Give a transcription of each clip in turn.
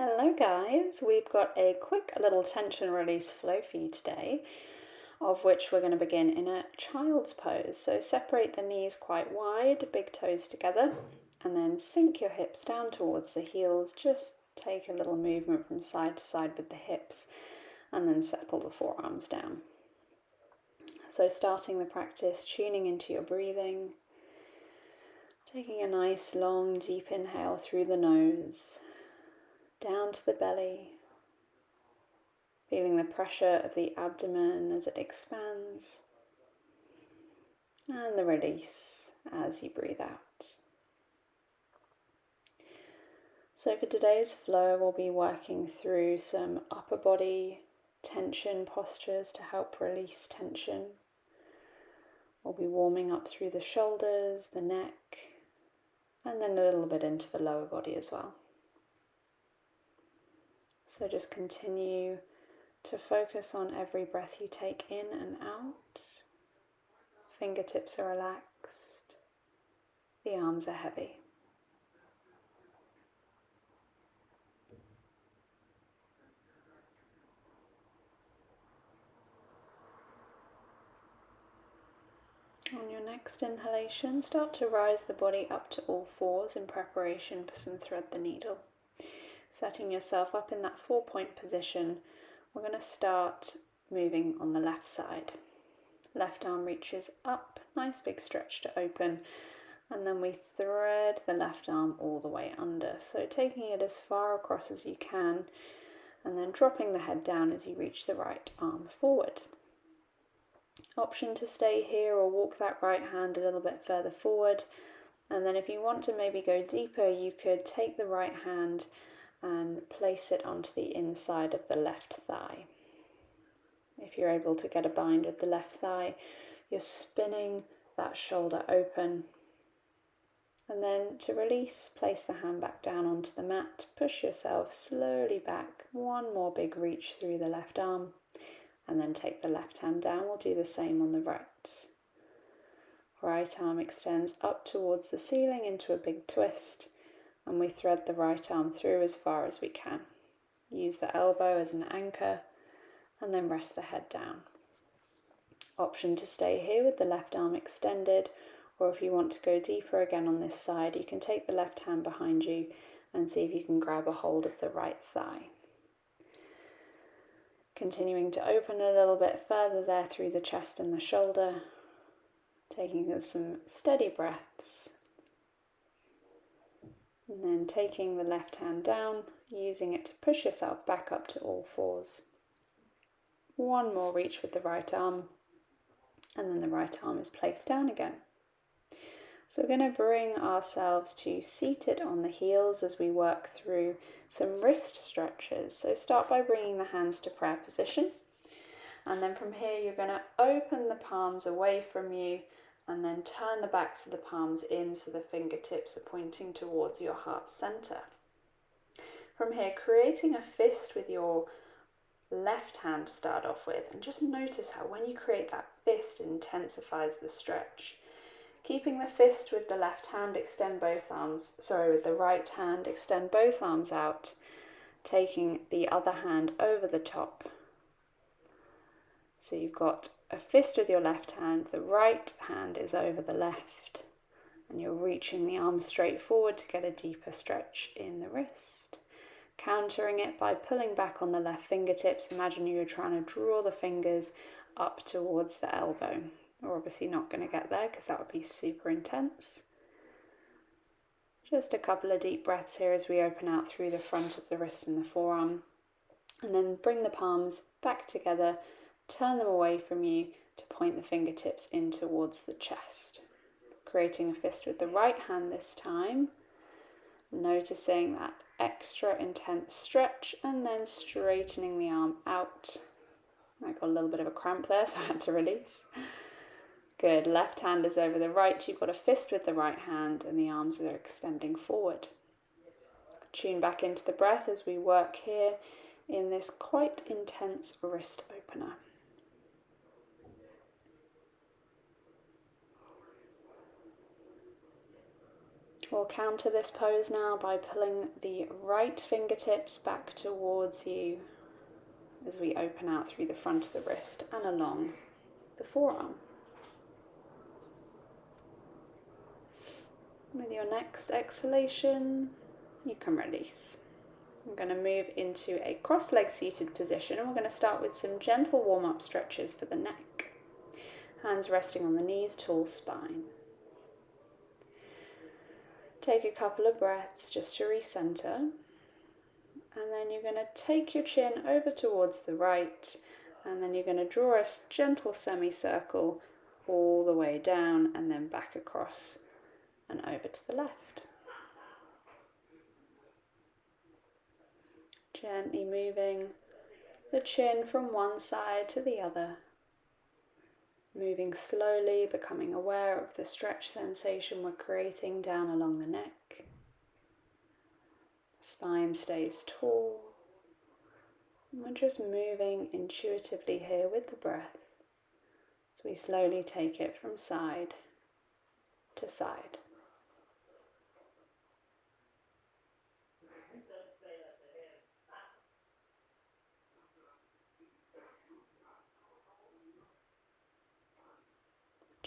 Hello guys, we've got a quick little tension release flow for you today, of which we're going to begin in a child's pose. So separate the knees quite wide, big toes together, and then sink your hips down towards the heels. Just take a little movement from side to side with the hips, and then settle the forearms down. So starting the practice, tuning into your breathing, taking a nice long deep inhale through the nose, down to the belly, feeling the pressure of the abdomen as it expands, and the release as you breathe out. So for today's flow, we'll be working through some upper body tension postures to help release tension. We'll be warming up through the shoulders, the neck, and then a little bit into the lower body as well. So just continue to focus on every breath you take in and out. Fingertips are relaxed, the arms are heavy. On your next inhalation, start to rise the body up to all fours in preparation for some thread the needle. Setting yourself up in that 4-point position, we're going to start moving on the left side. Left arm reaches up, nice big stretch to open, and then we thread the left arm all the way under. So taking it as far across as you can, and then dropping the head down as you reach the right arm forward. Option to stay here or walk that right hand a little bit further forward, and then if you want to maybe go deeper, you could take the right hand and place it onto the inside of the left thigh. If you're able to get a bind with the left thigh, you're spinning that shoulder open. And then to release, place the hand back down onto the mat, push yourself slowly back, one more big reach through the left arm, and then take the left hand down. We'll do the same on the right. Right arm extends up towards the ceiling into a big twist, and we thread the right arm through as far as we can. Use the elbow as an anchor, and then rest the head down. Option to stay here with the left arm extended, or if you want to go deeper again on this side, you can take the left hand behind you and see if you can grab a hold of the right thigh. Continuing to open a little bit further there through the chest and the shoulder, taking some steady breaths. And then taking the left hand down, using it to push yourself back up to all fours. One more reach with the right arm, and then the right arm is placed down again. So we're going to bring ourselves to seated on the heels as we work through some wrist stretches. So start by bringing the hands to prayer position, and then from here you're going to open the palms away from you and then turn the backs of the palms in so the fingertips are pointing towards your heart center. From here, creating a fist with your left hand to start off with, and just notice how when you create that fist, it intensifies the stretch. Keeping the fist with the left hand, extend both arms, with the right hand, extend both arms out, taking the other hand over the top. So you've got a fist with your left hand, the right hand is over the left, and you're reaching the arm straight forward to get a deeper stretch in the wrist. Countering it by pulling back on the left fingertips. Imagine you're trying to draw the fingers up towards the elbow. We're obviously not going to get there because that would be super intense. Just a couple of deep breaths here as we open out through the front of the wrist and the forearm. And then bring the palms back together, turn them away from you to point the fingertips in towards the chest. Creating a fist with the right hand this time. Noticing that extra intense stretch and then straightening the arm out. I got a little bit of a cramp there, so I had to release. Good, left hand is over the right, you've got a fist with the right hand and the arms are extending forward. Tune back into the breath as we work here in this quite intense wrist opener. We'll counter this pose now by pulling the right fingertips back towards you as we open out through the front of the wrist and along the forearm. With your next exhalation, you can release. I'm going to move into a cross-leg seated position, and we're going to start with some gentle warm-up stretches for the neck. Hands resting on the knees, tall spine. Take a couple of breaths just to recenter, and then you're going to take your chin over towards the right, and then you're going to draw a gentle semicircle all the way down and then back across and over to the left. Gently moving the chin from one side to the other. Moving slowly, becoming aware of the stretch sensation we're creating down along the neck. Spine stays tall. And we're just moving intuitively here with the breath as we slowly take it from side to side.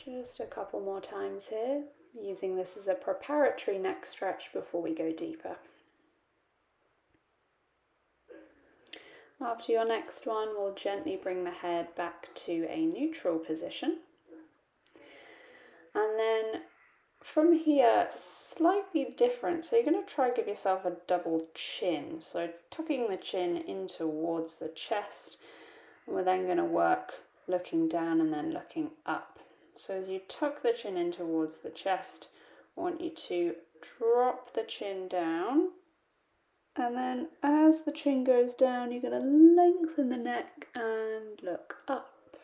Just a couple more times here, using this as a preparatory neck stretch before we go deeper. After your next one, we'll gently bring the head back to a neutral position. And then from here, slightly different. So you're going to try to give yourself a double chin. So tucking the chin in towards the chest. And we're then going to work looking down and then looking up. So as you tuck the chin in towards the chest, I want you to drop the chin down. And then as the chin goes down, you're going to lengthen the neck and look up.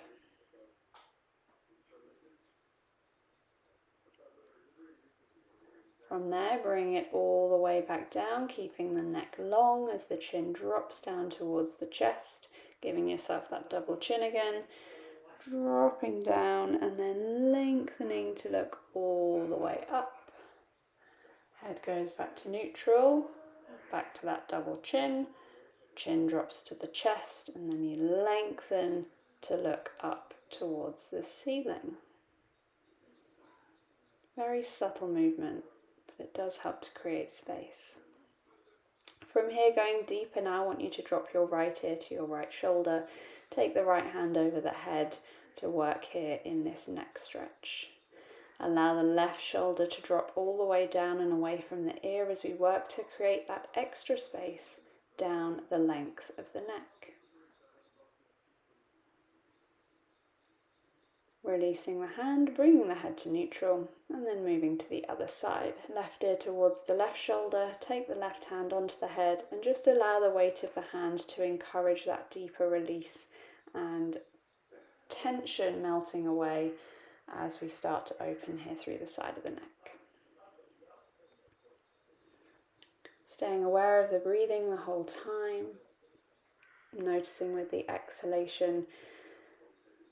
From there, bring it all the way back down, keeping the neck long as the chin drops down towards the chest, giving yourself that double chin again. Dropping down and then lengthening to look all the way up. Head goes back to neutral, back to that double chin. Chin drops to the chest and then you lengthen to look up towards the ceiling. Very subtle movement, but it does help to create space. From here, going deeper now, I want you to drop your right ear to your right shoulder. Take the right hand over the head to work here in this neck stretch. Allow the left shoulder to drop all the way down and away from the ear as we work to create that extra space down the length of the neck. Releasing the hand, bringing the head to neutral, and then moving to the other side. Left ear towards the left shoulder, take the left hand onto the head, and just allow the weight of the hand to encourage that deeper release and tension melting away as we start to open here through the side of the neck. Staying aware of the breathing the whole time, noticing with the exhalation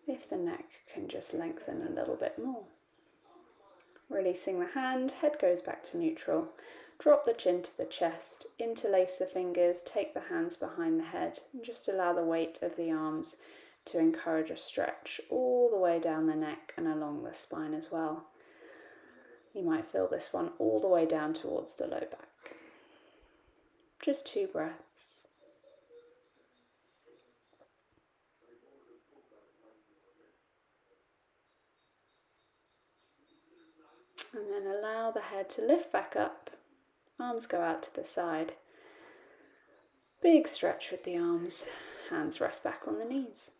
if the neck can just lengthen a little bit more. Releasing the hand, head goes back to neutral. Drop the chin to the chest, interlace the fingers, take the hands behind the head, and just allow the weight of the arms to encourage a stretch all the way down the neck and along the spine as well. You might feel this one all the way down towards the low back. Just 2 breaths. And then allow the head to lift back up, arms go out to the side. Big stretch with the arms, hands rest back on the knees.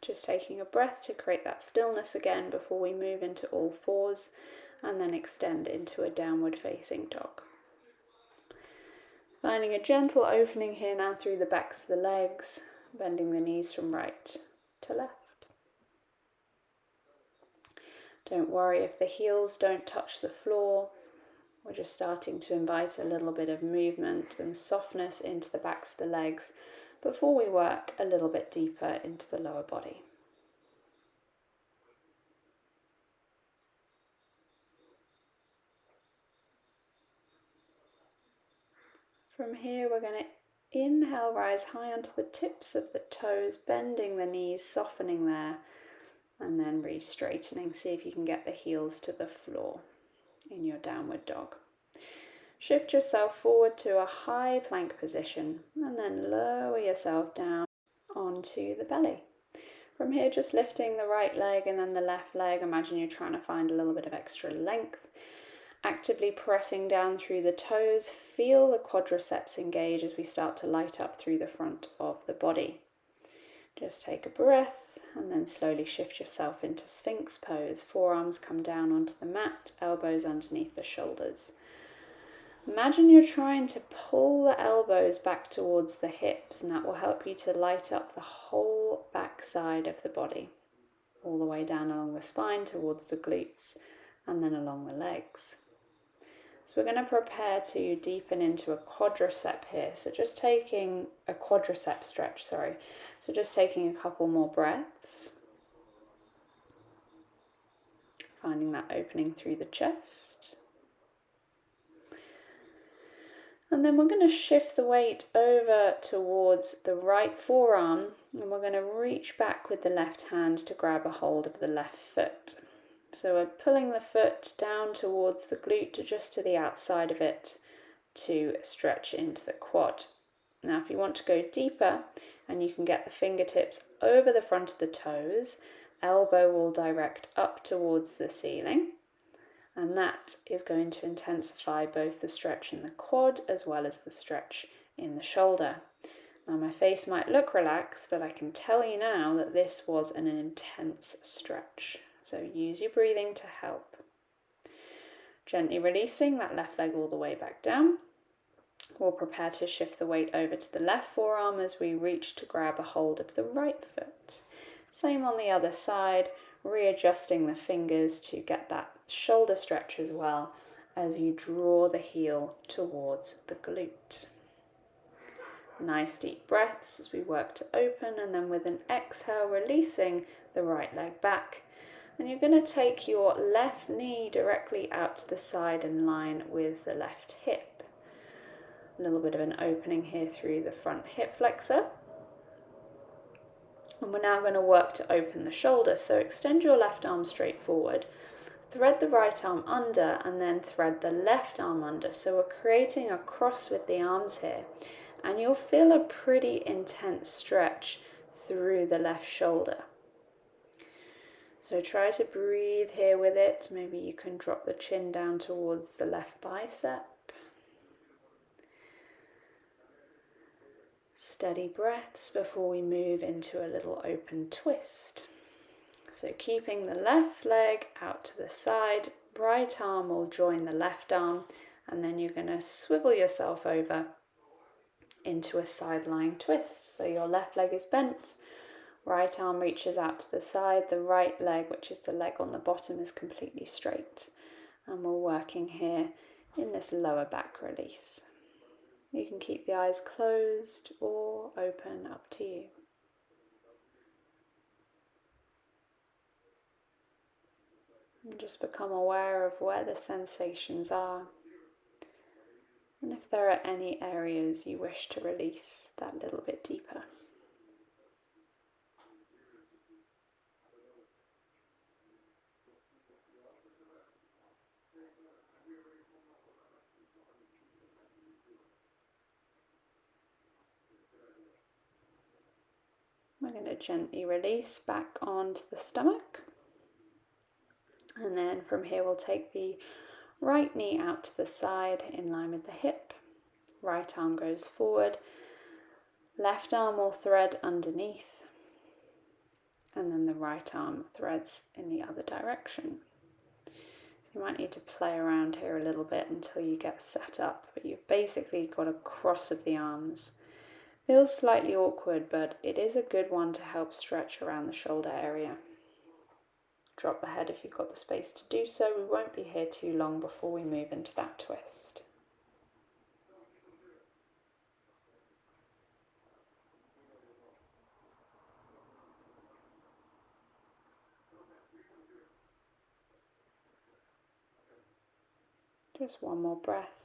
Just taking a breath to create that stillness again before we move into all fours and then extend into a downward facing dog. Finding a gentle opening here now through the backs of the legs, bending the knees from right to left. Don't worry if the heels don't touch the floor. We're just starting to invite a little bit of movement and softness into the backs of the legs before we work a little bit deeper into the lower body. From here we're going to inhale, rise high onto the tips of the toes, bending the knees, softening there, and then re-straightening. See if you can get the heels to the floor in your downward dog. Shift yourself forward to a high plank position and then lower yourself down onto the belly. From here, just lifting the right leg and then the left leg. Imagine you're trying to find a little bit of extra length. Actively pressing down through the toes. Feel the quadriceps engage as we start to light up through the front of the body. Just take a breath and then slowly shift yourself into Sphinx Pose. Forearms come down onto the mat, elbows underneath the shoulders. Imagine you're trying to pull the elbows back towards the hips, and that will help you to light up the whole back side of the body, all the way down along the spine towards the glutes and then along the legs. So we're going to prepare to deepen into a quadricep here. So just taking a quadricep stretch, sorry. So just taking a couple more breaths. Finding that opening through the chest. And then we're going to shift the weight over towards the right forearm, and we're going to reach back with the left hand to grab a hold of the left foot. So we're pulling the foot down towards the glute, just to the outside of it, to stretch into the quad. Now if you want to go deeper, and you can get the fingertips over the front of the toes, elbow will direct up towards the ceiling. And that is going to intensify both the stretch in the quad as well as the stretch in the shoulder. Now my face might look relaxed, but I can tell you now that this was an intense stretch. So use your breathing to help. Gently releasing that left leg all the way back down. We'll prepare to shift the weight over to the left forearm as we reach to grab a hold of the right foot. Same on the other side. Readjusting the fingers to get that shoulder stretch as well as you draw the heel towards the glute. Nice deep breaths as we work to open, and then with an exhale releasing the right leg back, and you're going to take your left knee directly out to the side in line with the left hip. A little bit of an opening here through the front hip flexor. And we're now going to work to open the shoulder. So extend your left arm straight forward, thread the right arm under, and then thread the left arm under. So we're creating a cross with the arms here. And you'll feel a pretty intense stretch through the left shoulder. So try to breathe here with it. Maybe you can drop the chin down towards the left bicep. Steady breaths before we move into a little open twist. So keeping the left leg out to the side, right arm will join the left arm, and then you're going to swivel yourself over into a side lying twist. So your left leg is bent, right arm reaches out to the side, the right leg, which is the leg on the bottom, is completely straight. And we're working here in this lower back release. You can keep the eyes closed or open, up to you. And just become aware of where the sensations are. And if there are any areas you wish to release that little bit deeper. We're going to gently release back onto the stomach. And then from here we'll take the right knee out to the side in line with the hip. Right arm goes forward. Left arm will thread underneath. And then the right arm threads in the other direction. So you might need to play around here a little bit until you get set up. But you've basically got a cross of the arms. Feels slightly awkward, but it is a good one to help stretch around the shoulder area. Drop the head if you've got the space to do so. We won't be here too long before we move into that twist. Just one more breath.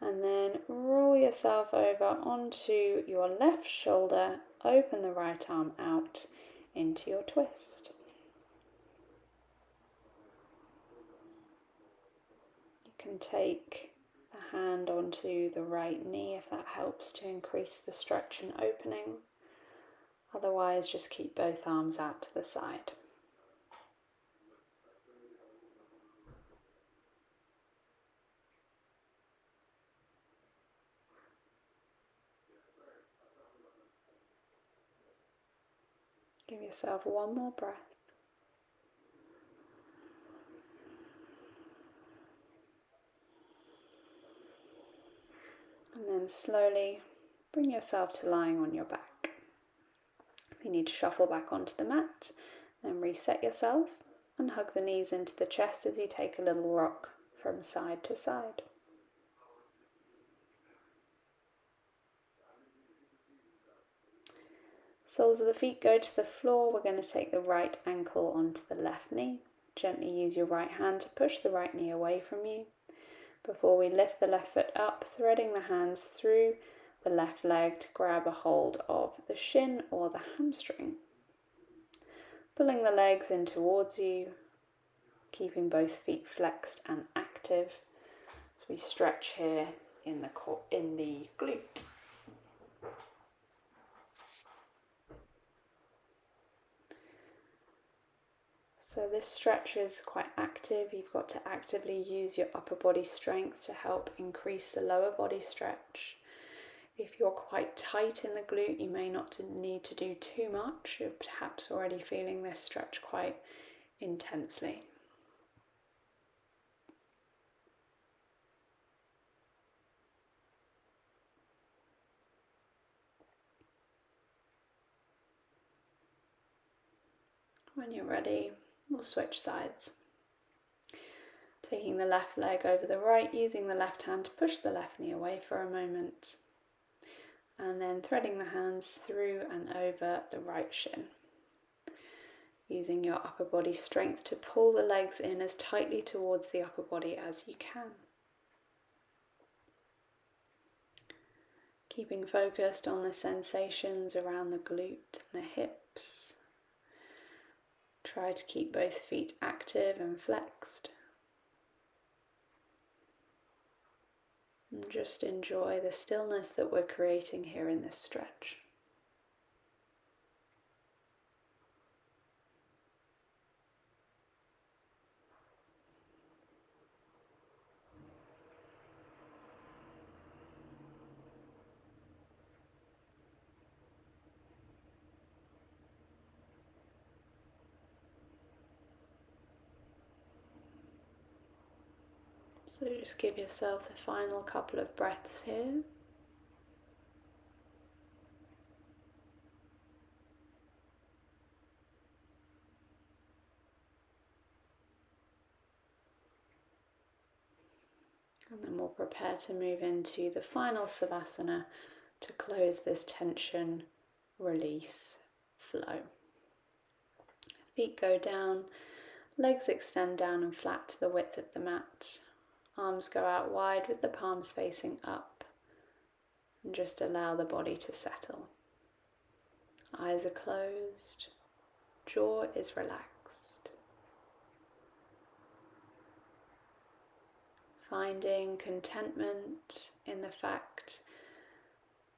And then roll yourself over onto your left shoulder, open the right arm out into your twist. You can take the hand onto the right knee if that helps to increase the stretch and opening. Otherwise, just keep both arms out to the side. Give yourself one more breath. And then slowly bring yourself to lying on your back. If you need to shuffle back onto the mat, then reset yourself and hug the knees into the chest as you take a little rock from side to side. Soles of the feet go to the floor. We're going to take the right ankle onto the left knee. Gently use your right hand to push the right knee away from you. Before we lift the left foot up, threading the hands through the left leg to grab a hold of the shin or the hamstring. Pulling the legs in towards you, keeping both feet flexed and active as we stretch here in the glute. So this stretch is quite active. You've got to actively use your upper body strength to help increase the lower body stretch. If you're quite tight in the glute, you may not need to do too much. You're perhaps already feeling this stretch quite intensely. When you're ready, we'll switch sides. Taking the left leg over the right, using the left hand to push the left knee away for a moment. And then threading the hands through and over the right shin. Using your upper body strength to pull the legs in as tightly towards the upper body as you can. Keeping focused on the sensations around the glute and the hips. Try to keep both feet active and flexed. And just enjoy the stillness that we're creating here in this stretch. So just give yourself the final couple of breaths here. And then we'll prepare to move into the final Savasana to close this tension, release, flow. Feet go down, legs extend down and flat to the width of the mat. Arms go out wide with the palms facing up. And just allow the body to settle. Eyes are closed, jaw is relaxed. Finding contentment in the fact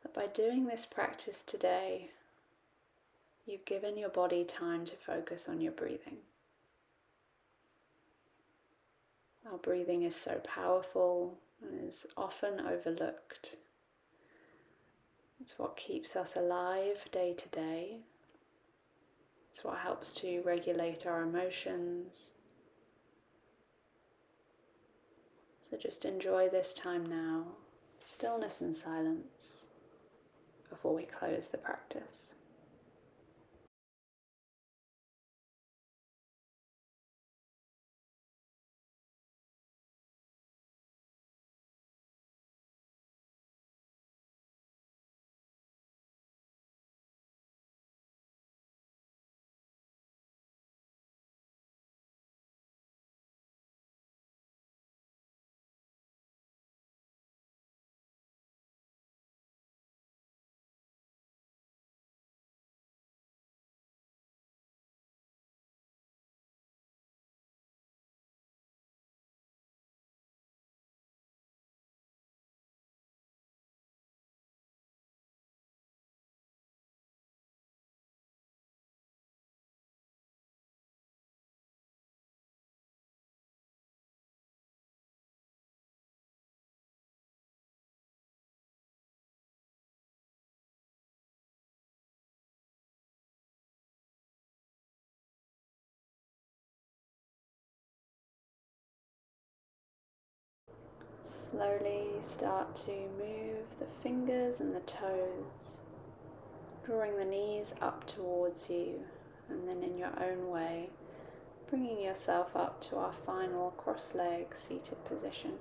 that by doing this practice today, you've given your body time to focus on your breathing. Our breathing is so powerful and is often overlooked. It's what keeps us alive day to day. It's what helps to regulate our emotions. So just enjoy this time now, stillness and silence, before we close the practice. Slowly start to move the fingers and the toes, drawing the knees up towards you, and then in your own way, bringing yourself up to our final cross-leg seated position.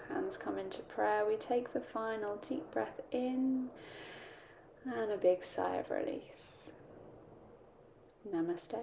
Hands come into prayer. We take the final deep breath in and a big sigh of release. Namaste.